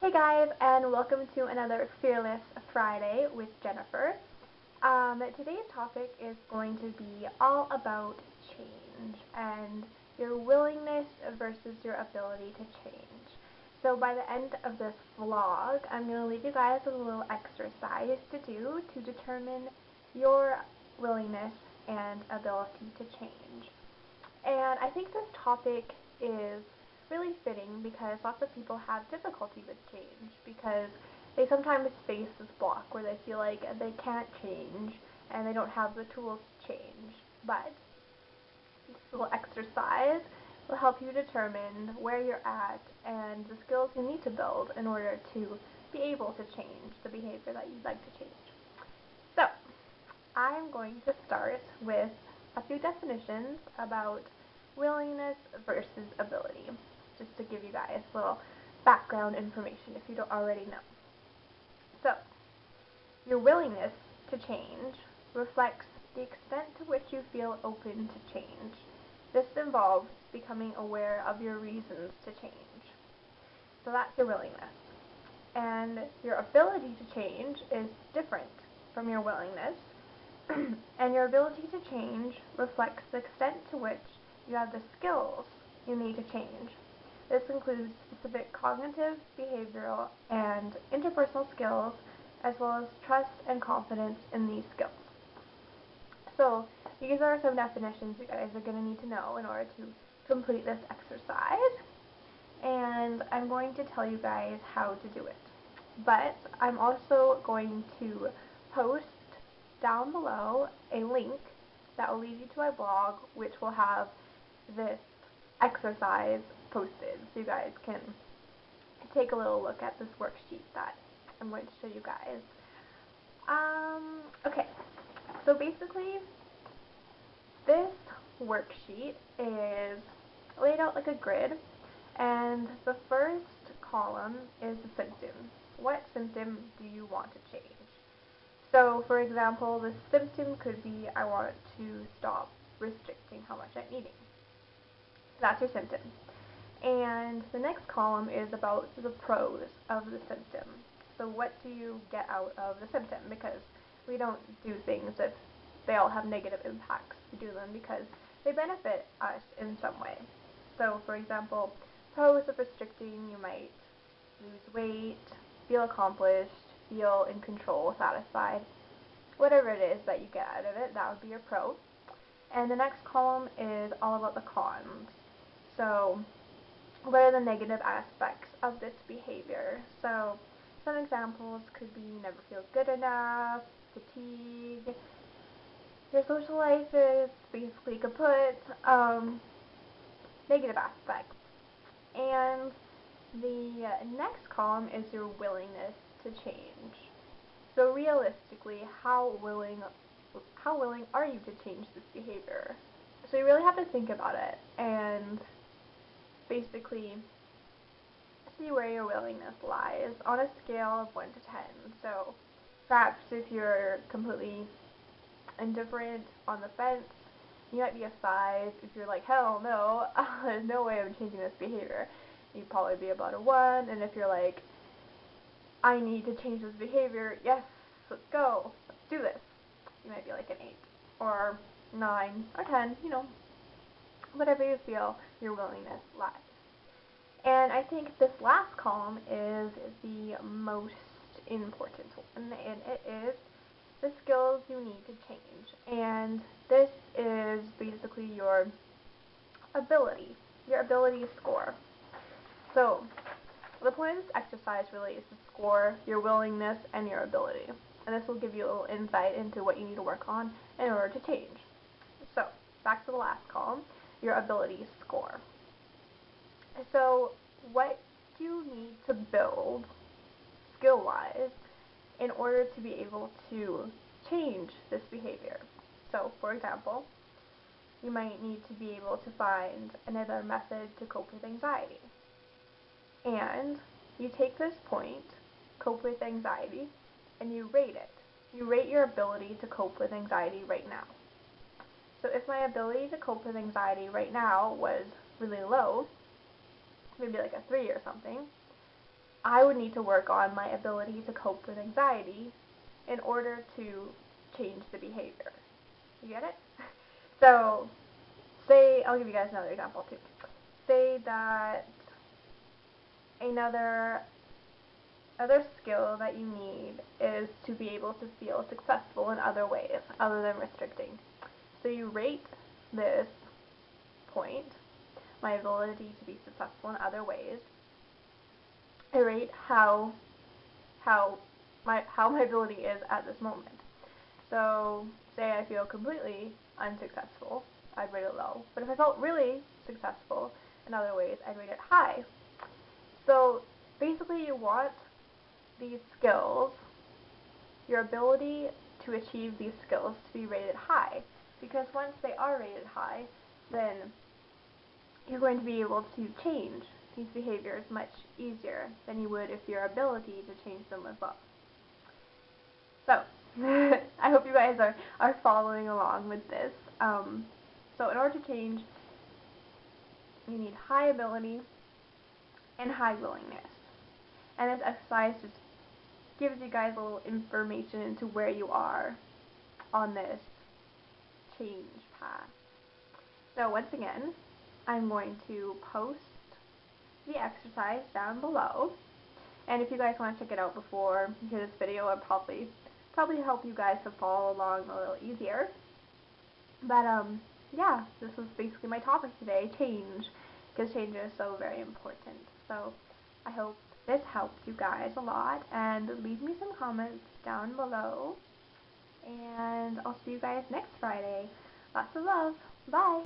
Hey guys, and welcome to another Fearless Friday with Jennifer. Today's topic is going to be all about change and your willingness versus your ability to change. So by the end of this vlog, I'm going to leave you guys with a little exercise to do to determine your willingness and ability to change. And I think this topic is really fitting because lots of people have difficulty with change because they sometimes face this block where they feel like they can't change and they don't have the tools to change. But this little exercise will help you determine where you're at and the skills you need to build in order to be able to change the behavior that you'd like to change. So, I'm going to start with a few definitions about willingness versus ability, just to give you guys a little background information if you don't already know. So, your willingness to change reflects the extent to which you feel open to change. This involves becoming aware of your reasons to change. So that's your willingness. And your ability to change is different from your willingness. And your ability to change reflects the extent to which you have the skills you need to change. This includes specific cognitive, behavioral, and interpersonal skills, as well as trust and confidence in these skills. So these are some definitions you guys are going to need to know in order to complete this exercise. And I'm going to tell you guys how to do it. But I'm also going to post down below a link that will lead you to my blog, which will have this exercise posted so you guys can take a little look at this worksheet that I'm going to show you guys. Okay, so basically this worksheet is laid out like a grid, and the first column is the symptom. What symptom do you want to change? So, for example, the symptom could be I want to stop restricting how much I'm eating. That's your symptom. And the next column is about the pros of the symptom. So what do you get out of the symptom? Because we don't do things if they all have negative impacts. We do them because they benefit us in some way. So, for example, pros of restricting, you might lose weight, feel accomplished, feel in control, satisfied. Whatever it is that you get out of it, that would be your pro. And the next column is all about the cons. So, what are the negative aspects of this behavior? So, some examples could be never feel good enough, fatigue, your social life is basically kaput, negative aspects. And the next column is your willingness to change. So realistically, how willing are you to change this behavior? So you really have to think about it and basically see where your willingness lies on a scale of 1 to 10. So perhaps if you're completely indifferent, on the fence, you might be a 5. If you're like, hell no, there's no way I'm changing this behavior, you'd probably be about a 1. And if you're like, I need to change this behavior, yes, let's go, let's do this, you might be like an 8 or 9 or 10, whatever you feel your willingness lies. And I think this last column is the most important one, and it is the skills you need to change. And this is basically your ability score. So the point of this exercise really is to score your willingness and your ability. And this will give you a little insight into what you need to work on in order to change. So, back to the last column, your ability score. So, what do you need to build skill-wise in order to be able to change this behavior? So, for example, you might need to be able to find another method to cope with anxiety. And you take this point, cope with anxiety, and you rate it. You rate your ability to cope with anxiety right now. So if my ability to cope with anxiety right now was really low, maybe like a 3 or something, I would need to work on my ability to cope with anxiety in order to change the behavior. You get it? So, say, I'll give you guys another example too. Say that another skill that you need is to be able to feel successful in other ways other than restricting. So you rate this point, my ability to be successful in other ways. I rate how my ability is at this moment. So say I feel completely unsuccessful, I'd rate it low. But if I felt really successful in other ways, I'd rate it high. So basically you want these skills, your ability to achieve these skills, to be rated high. Because once they are rated high, then you're going to be able to change these behaviors much easier than you would if your ability to change them was low. So, I hope you guys are following along with this. So in order to change, you need high ability and high willingness. And this exercise just gives you guys a little information into where you are on this change path. So once again, I'm going to post the exercise down below. And if you guys want to check it out before you hear this video, it'll probably help you guys to follow along a little easier. But yeah, this was basically my topic today, change, because change is so very important. So I hope this helped you guys a lot, and leave me some comments down below, and I'll see you guys next Friday. Lots of love. Bye.